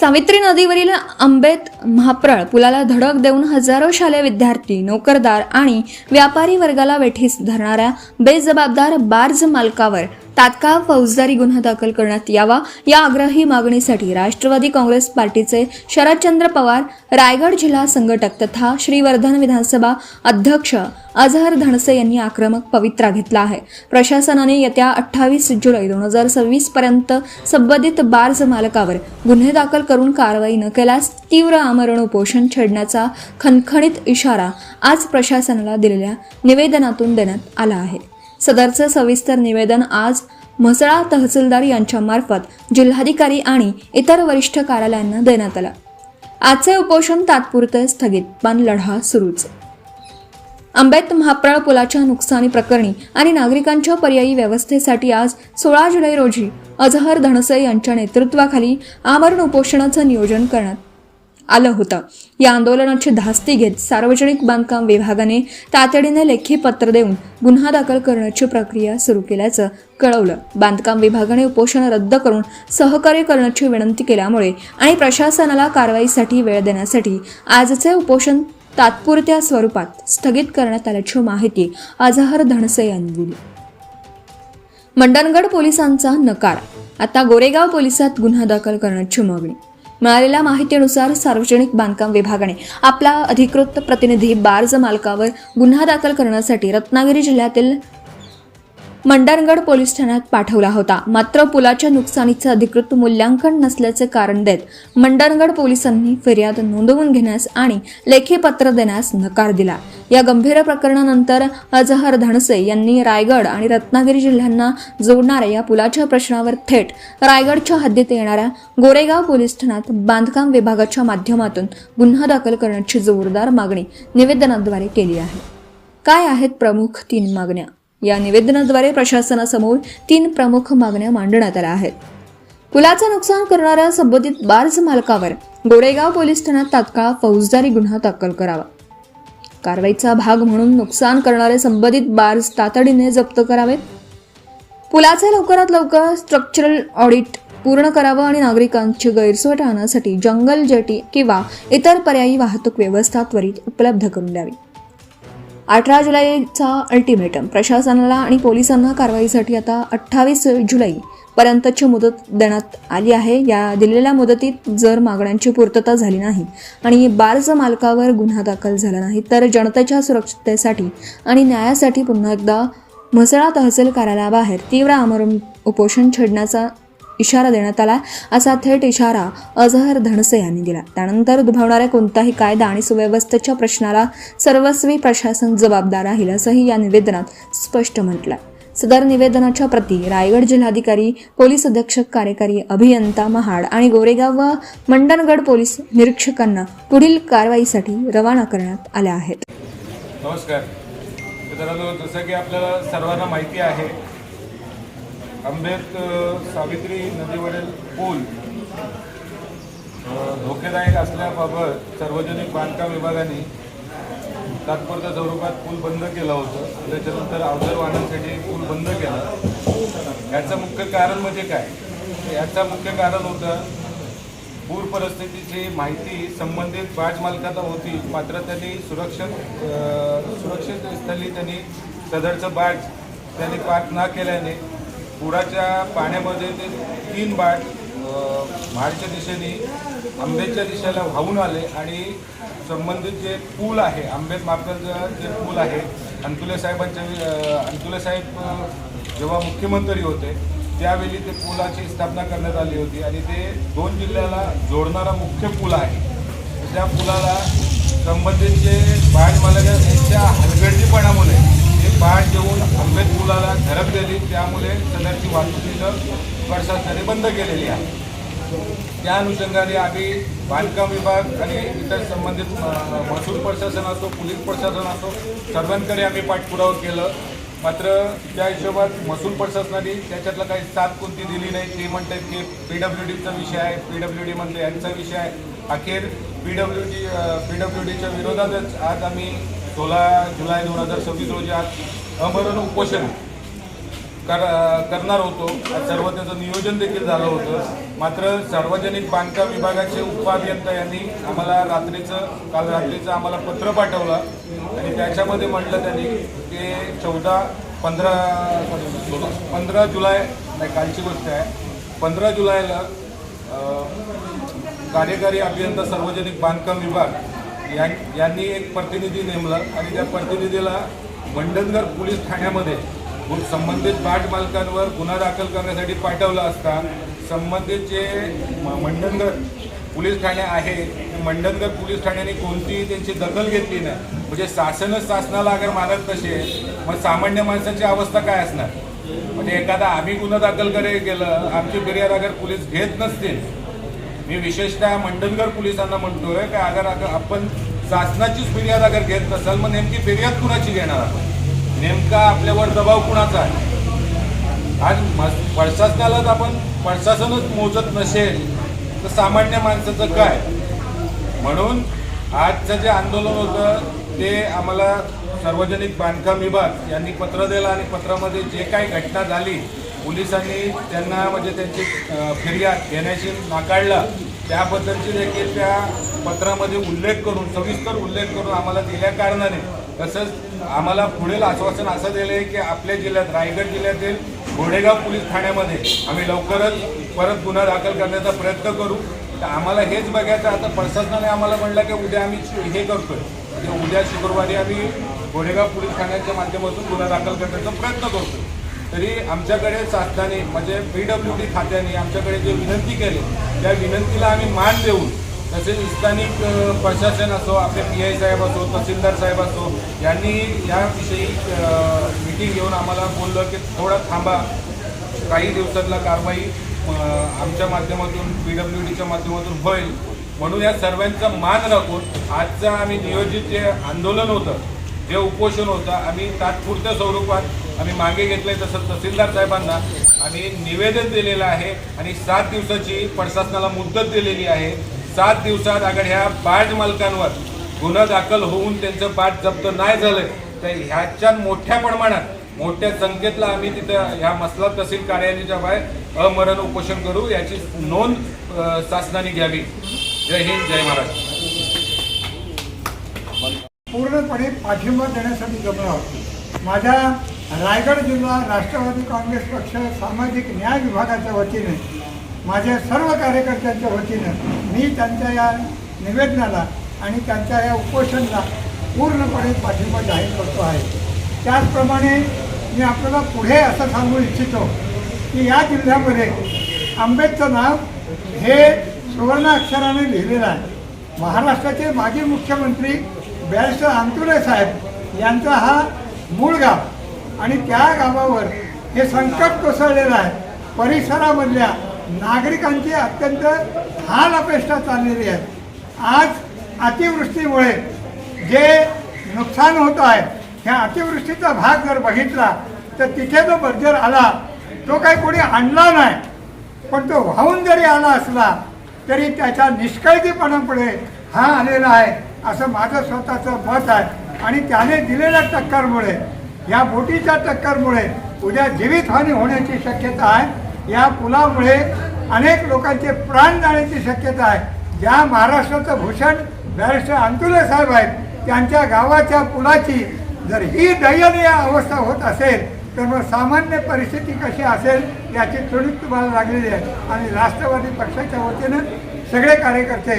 सावित्री नदीवरील आंबेत महाप्रळ पुलाला धडक देऊन हजारो शालेय विद्यार्थी, नोकरदार आणि व्यापारी वर्गाला वेठीस धरणाऱ्या बेजबाबदार बार्ज मालकावर तात्काळ फौजदारी गुन्हा दाखल करण्यात यावा या आग्रही मागणीसाठी राष्ट्रवादी काँग्रेस पार्टीचे शरदचंद्र पवार, रायगड जिल्हा संघटक तथा श्रीवर्धन विधानसभा अध्यक्ष अजहर धनसे यांनी आक्रमक पवित्रा घेतला आहे। प्रशासनाने येत्या 28 जुलै 2026 पर्यंत संबंधित बार्ज मालकावर गुन्हे दाखल करून कारवाई न केल्यास तीव्र आमरण उपोषण छेडण्याचा खणखणीत इशारा आज प्रशासनाला दिलेल्या निवेदनातून देण्यात आला आहे। सदरचं सविस्तर निवेदन आज म्हसळा तहसीलदार यांच्या मार्फत जिल्हाधिकारी आणि इतर वरिष्ठ कार्यालयांना देण्यात आलं। आजचे उपोषण तात्पुरते स्थगित, पण लढा सुरूच। आंबेत महाप्रळ पुलाच्या नुकसानी प्रकरणी आणि नागरिकांच्या पर्यायी व्यवस्थेसाठी आज 16 जुलै रोजी अजहर धनसे यांच्या नेतृत्वाखाली आमरण उपोषणाचं नियोजन करण्यात आलं होतं। या आंदोलनाची धास्ती घेत सार्वजनिक बांधकाम विभागाने तातडीने लेखी पत्र देऊन गुन्हा दाखल करण्याची प्रक्रिया सुरू केल्याचं कळवलं। बांधकाम विभागाने उपोषण रद्द करून सहकार्य करण्याची विनंती केल्यामुळे आणि प्रशासनाला कारवाईसाठी वेळ देण्यासाठी आजचे उपोषण तात्पुरत्या स्वरूपात स्थगित करण्यात आल्याची माहिती अजहर धनसे यांनी दिली। मंडणगड पोलिसांचा नकार, आता गोरेगाव पोलिसात गुन्हा दाखल करण्याची मागणी। मिळालेल्या माहितीनुसार सार्वजनिक बांधकाम विभागाने आपला अधिकृत प्रतिनिधी बार्ज मालकावर गुन्हा दाखल करण्यासाठी रत्नागिरी जिल्ह्यातील मंडणगड पोलीस ठाण्यात पाठवला होता। मात्र पुलाच्या नुकसानीचे अधिकृत मूल्यांकन नसल्याचे कारण देत मंडणगड पोलिसांनी फिर्याद नोंदवून घेण्यास आणि लेखी पत्र देण्यास नकार दिला। या गंभीर प्रकरणानंतर अजहर धनसे यांनी रायगड आणि रत्नागिरी जिल्ह्यांना जोडणाऱ्या या पुलाच्या प्रश्नावर थेट रायगडच्या हद्दीत येणाऱ्या गोरेगाव पोलीस ठाण्यात बांधकाम विभागाच्या माध्यमातून गुन्हा दाखल करण्याची जोरदार मागणी निवेदनाद्वारे केली आहे। काय आहेत प्रमुख 3 मागण्या? या निवेदनाद्वारे प्रशासनासमोर 3 प्रमुख मागण्या मांडण्यात आल्या आहेत। पुलाचं नुकसान करणाऱ्या संबंधित बार्ज मालकावर गोरेगाव पोलीस ठाण्यात तात्काळ फौजदारी गुन्हा दाखल करावा। कारवाईचा भाग म्हणून नुकसान करणारे संबंधित बार्ज तातडीने जप्त करावेत। पुलाचे लवकरात लवकर स्ट्रक्चरल ऑडिट पूर्ण करावं आणि नागरिकांची गैरसोय टाळण्यासाठी जंगल जेटी किंवा इतर पर्यायी वाहतूक व्यवस्था त्वरित उपलब्ध करून द्यावी। 18 जुलैचा अल्टिमेटम, प्रशासनाला आणि पोलिसांना कारवाईसाठी आता 28 जुलै पर्यंतची मुदत देण्यात आली आहे। या दिलेल्या मुदतीत जर मागण्यांची पूर्तता झाली नाही आणि बार्ज मालकावर गुन्हा दाखल झाला नाही तर जनतेच्या सुरक्षिततेसाठी आणि न्यायासाठी पुन्हा एकदा म्हसळा तहसील कार्यालयाबाहेर तीव्र आमरण उपोषण छेडण्याचा इशारा देण्यात आला, असा थेट इशारा अजहर धनसे यांनी दिला। त्यानंतर उद्भवणाऱ्या कोणताही कायदा आणि सुव्यवस्थेच्या प्रश्नाला सर्वस्वी प्रशासन जबाबदार राहील, असंही या निवेदनात स्पष्ट म्हटलं। सदर निवेदनाच्या प्रती रायगड जिल्हाधिकारी, पोलीस अधीक्षक, कार्यकारी अभियंता महाड आणि गोरेगाव व मंडणगड पोलीस निरीक्षकांना पुढील कारवाईसाठी रवाना करण्यात आल्या आहेत। नमस्कार मित्रांनो, जसं की आपल्याला सर्वांना माहिती आहे, आंबेत सावित्री नदीवरील पूल धोकेदायक असल्याबाबत सार्वजनिक बांधकाम विभागाने तात्पुरत्या स्वरूपात पूल बंद केला होता। त्याच्यानंतर अवजड वाहनांसाठी पूल बंद केला। याचं मुख्य कारण म्हणजे काय? याचं मुख्य कारण होतं पूर परिस्थितीची माहिती संबंधित बार्ज मालकाला होती, मात्र त्यांनी सुरक्षित स्थळी त्यांनी सदरचं बार्ज त्यांनी पार्क न केल्याने पुराच्या पाण्यामध्ये ते 3 बार्ज महाडच्या दिशेने आंबेच्या दिशेला वाहून आले आणि संबंधित जे पूल आहे, आंबेत महाप्रळचं जे पूल आहे, अंतुले साहेब जेव्हा मुख्यमंत्री होते त्यावेळी ते पुलाची स्थापना करण्यात आली होती आणि ते 2 जिल्ह्याला जोडणारा मुख्य पूल आहे। त्या पुलाला संबंधित जे बार्ज मालक यांच्या हलगर्जीपणामुळे ते बार्ज देऊन आंबेत पुलाला धडक दिली, त्यामुळे सदरची वाहतुकीचं प्रशासनाने बंद केलेली आहे। त्या अनुषंगाने आम्ही बांधकाम विभाग आणि इतर संबंधित महसूल प्रशासन असो, पोलीस प्रशासन असो, सर्वांकडे आम्ही पाठपुरावा केलं। मात्र त्या हिशोबात महसूल प्रशासनाने त्याच्यातलं काही साथ कोणती दिली नाही। ते म्हणतात की PWDचा विषय आहे, PWD मंत्री यांचा विषय आहे। अखेर PWDच्या विरोधातच आज आम्ही 16 जुलै 2026 रोजी आज आमरण उपोषण करणार होतो। सर्व त्याचं नियोजन देखील झालं होतं। मात्र सार्वजनिक बांधकाम विभागाचे उपअभियंता यांनी आम्हाला काल रात्रीचं आम्हाला पत्र पाठवलं आणि त्याच्यामध्ये म्हटलं त्यांनी की 15 जुलै नाही, कालची गोष्ट आहे, 15 जुलैला कार्यकारी अभियंता सार्वजनिक बांधकाम विभाग यांनी एक प्रतिनिधी नेमला आणि त्या प्रतिनिधीला मंडणगड पोलीस ठाण्यामध्ये संबंधित बाट मालकांवर गुन्हा दाखल करण्यासाठी पाठवला असता संबंधित जे मंडणगड पोलीस ठाणे आहे, मंडणगड पोलीस ठाण्याने कोणतीही त्यांची दखल घेतली नाही. म्हणजे शासनच शासनाला अगर मानत नसेल मग सामान्य माणसाची अवस्था काय असणार? म्हणजे एखादा आम्ही गुन्हा दाखल गेलं, आमची फिर्याद अगर पोलीस घेत नसतील, मी विशेषतः मंडणगड पोलिसांना म्हणतोय की अगर आपण शासनाचीच फिर्याद अगर घेत नसाल मग नेमकी फिर्याद कुणाची घेणार आपण? नेमका आपल्यावर दबाव कुणाचा आहे? आज प्रशासनालाच प्रशासनच मोजत नसेल तर सामान्य माणसाचं काय? म्हणून आजचं जे आंदोलन होतं ते आम्हाला सार्वजनिक बांधकाम विभाग यांनी पत्र दिलं आणि पत्रामध्ये जे काही घटना झाली पोलिसांनी त्यांना म्हणजे त्यांची फिर्याद घेण्याची नाकारला त्याबद्दलची देखील त्या पत्रामध्ये सविस्तर उल्लेख करून आम्हाला दिल्या कारणाने तसंच आम्हाला पुढील आश्वासन असं दिलं आहे की आपल्या जिल्ह्यात रायगड जिल्ह्यातील घोडेगाव पोलीस ठाण्यामध्ये आम्ही लवकरच परत गुन्हा दाखल करण्याचा प्रयत्न करू. तर आम्हाला हेच बघायचं आता प्रशासनाने आम्हाला म्हणलं की उद्या आम्ही हे करतोय, म्हणजे उद्या शुक्रवारी आम्ही घोडेगाव पोलीस ठाण्याच्या माध्यमातून गुन्हा दाखल करण्याचा प्रयत्न करतोय. तरी आमच्याकडे शासनाने म्हणजे PWD खात्याने आमच्याकडे जे विनंती केली त्या विनंतीला आम्ही मान देऊन तसेच स्थानिक प्रशासन असो, आपले PI साहेब असो, तहसीलदार साहेब असो यांनी याविषयी मीटिंग घेऊन आम्हाला बोललं की थोडं थांबा, काही दिवसातला कारवाई आमच्या माध्यमातून PWDच्या माध्यमातून होईल. म्हणून या सर्वांचा मान राखून आजचं आम्ही नियोजित जे आंदोलन होतं, जे उपोषण होतं, आम्ही तात्पुरत्या स्वरूपात आम्ही मागे घेतलंय. तसं तहसीलदार साहेबांना आम्ही निवेदन दिलेलं आहे आणि 7 दिवसाची प्रशासनाला मुदत दिलेली आहे. 7 दिवसात अगर ह्या बाट मालकांवर गुन्हा दाखल होऊन त्यांचं बाट जप्त नाही झालं तर ह्याच्या मोठ्या प्रमाणात मोठ्या संख्येतला आम्ही तिथं ह्या मसला तहसील कार्यालयाच्या बाहेर अमरण उपोषण करू, याची नोंद शासनाने घ्यावी. जय हिंद, जय महाराष्ट्र. पूर्णपणे पाठिंबा देण्यासाठी जमलो आहोत. माझ्या रायगड जिल्हा राष्ट्रवादी काँग्रेस पक्ष सामाजिक न्याय विभागाच्या वतीने माझ्या सर्व कार्यकर्त्यांच्या वतीनं मी त्यांच्या या निवेदनाला आणि त्यांच्या या उपोषणाला पूर्णपणे पाठिंबा जाहीर करतो आहे. त्याचप्रमाणे मी आपल्याला पुढे असं सांगू इच्छितो की या जिल्ह्यामध्ये आंबेडचं नाव हे सुवर्णाक्षराने लिहिलेलं आहे. महाराष्ट्राचे माजी मुख्यमंत्री बॅरिस्टर अंतुले साहेब यांचा हा मूळ गाव आणि त्या गावावर हे संकट कोसळलेलं आहे. परिसरामधल्या नागरिकांची अत्यंत हाल अपेष्टा चाललेली आहे. आज अतिवृष्टीमुळे जे नुकसान होत आहे ह्या अतिवृष्टीचा भाग जर बघितला तर तिथे जो बर्जर आला तो काही कोणी आणला नाही, पण तो वाहून जरी आला असला तरी त्याच्या निष्काळजीपणामुळे हा आलेला आहे असं माझं स्वतःचं मत आहे. आणि त्याने दिलेल्या टक्करमुळे, या बोटीच्या टक्करमुळे उद्या जीवितहानी होण्याची शक्यता आहे. या पुलामुळे अनेक लोकांचे प्राण जाण्याची शक्यता आहे. ज्या महाराष्ट्राचं भूषण बॅरिस्टर अंतुले साहेब आहेत त्यांच्या गावाच्या पुलाची जर ही दयनीय अवस्था होत असेल तर मग सामान्य परिस्थिती कशी असेल याची तुणीक तुम्हाला लागलेली आहे. आणि राष्ट्रवादी पक्षाच्या वतीनं सगळे कार्यकर्ते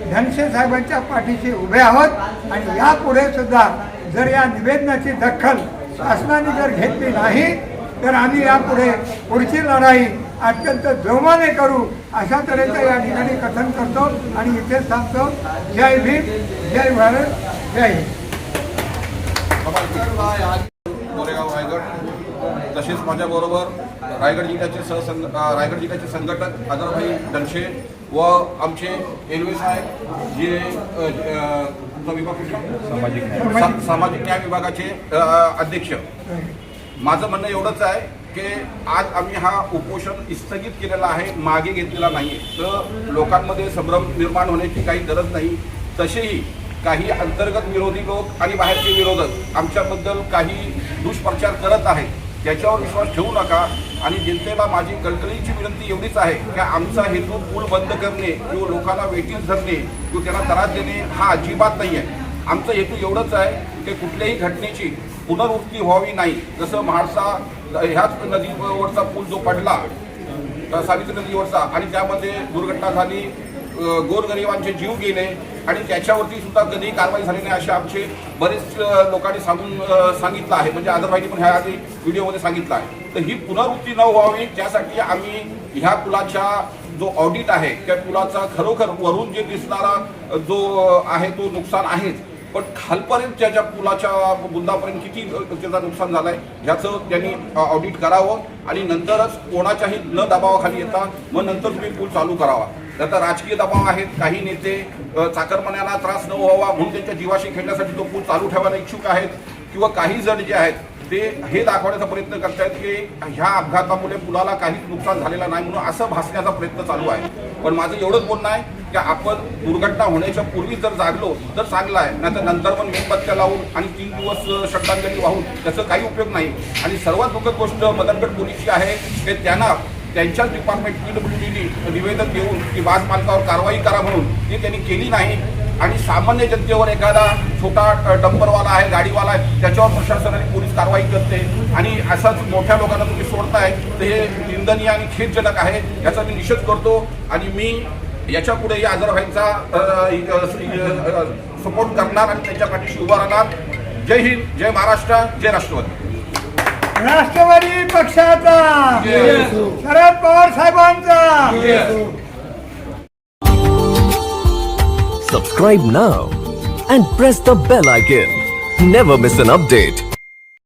धनशे साहेबांच्या पाठीशी उभे आहोत. आणि यापुढे सुद्धा जर या निवेदनाची दखल शासनाने जर घेतली नाही तर आम्ही यापुढे पुढची लढाई अत्यंत जोमाने करू अशा तऱ्हेचं या ठिकाणी कथन करतो आणि इथे सांगतो. जय भीम, जय भारत, जय हिंद. गोरेगाव रायगड तसेच माझ्याबरोबर रायगड जिल्ह्याचे संघटक आदरभाई दनशे व आमचे एलवे साहेब जे सामाजिक न्याय विभागाचे अध्यक्ष. माझं म्हणणं एवढंच आहे की आज आम्ही हा उपोषण स्थगित केलेला आहे, मागे घेतलेला नाही. तर लोकांमध्ये संभ्रम निर्माण होण्याची काही गरज नाही. तसेही काही अंतर्गत विरोधी लोक आणि बाहेरचे विरोधक आमच्याबद्दल काही दुष्प्रचार करत आहेत, त्याच्यावर विश्वास ठेवू नका. आणि जनतेला माझी कळकळीची विनंती एवढीच आहे की आमचा हेतू पूल बंद करणे किंवा लोकांना वेटीस धरणे किंवा त्यांना त्रास देणे हा अजिबात नाही आहे. आमचं हेतू एवढंच आहे की कुठल्याही घटनेची पुनरावृत्ती व्हावी नाही. जसं महाडसा ह्याच नदीवरचा पूल जो पडला सावित्री नदीवरचा आणि त्यामध्ये दुर्घटना झाली, गोरगरिबांचे जीव गेले आणि त्याच्यावरती सुद्धा कधीही कारवाई झाली नाही असे आमचे बरेच लोकांनी सांगितलं आहे. म्हणजे आदरभाईनी पण ह्या आधी व्हिडिओमध्ये सांगितलं आहे. तर ही पुनरावृत्ती न व्हावी त्यासाठी आम्ही ह्या पुलाच्या जो ऑडिट आहे त्या पुलाचा खरोखर वरून जे दिसणारा जो आहे तो नुकसान आहेच, पण खालपर्यंत त्याच्या पुलाच्या बुंदापर्यंत किती त्याचं नुकसान झालं आहे ह्याचं त्यांनी ऑडिट करावं आणि नंतरच कोणाच्याही न दबावाखाली येता मग नंतर तुम्ही पूल चालू करावा. त्याचा राजकीय दबाव आहेत. काही नेते चाकरमान्यांना त्रास न व्हावा म्हणून त्यांच्या जीवाशी खेळण्यासाठी तो पूल चालू ठेवायला इच्छुक आहेत किंवा काही जण जे आहेत ते हे दाखवण्याचा प्रयत्न करतायत की ह्या अपघातामुळे पुलाला काहीच नुकसान झालेलं नाही म्हणून असं भासण्याचा प्रयत्न चालू आहे. पण माझं एवढंच बोलणं आहे की आपण दुर्घटना होण्याच्या पूर्वी जर जागलो तर चांगलं आहे, नाही तर नंतर पण मेणबत्त्या लावून आणि 3 दिवस श्रद्धांजली वाहून त्याचं काही उपयोग नाही. आणि सर्वात दुःखद गोष्ट मदनगड पोलीसची आहे की त्यांना त्यांच्याच डिपार्टमेंट PWDने निवेदन देऊन की बाज मालकावर कारवाई करा म्हणून ती त्यांनी केली नाही. आणि सामान्य जनतेवर एखादा छोटा डंपरवाला आहे, गाडीवाला आहे, त्याच्यावर प्रशासन आणि पोलीस कारवाई करते आणि असंच मोठ्या लोकांना तुम्ही सोडताय तर हे निंदनीय आणि खेदजनक आहे. याचा मी निषेध करतो आणि मी याच्या पुढे या आजरभाईंचा सपोर्ट करणार आणि त्यांच्या पाठीशी उभा राहणार. जय हिंद, जय महाराष्ट्र, जय राष्ट्रवादी. राष्ट्रवादी पक्षाचा, शरद पवार साहेबांचा. Subscribe now and press the bell icon. Never miss an update.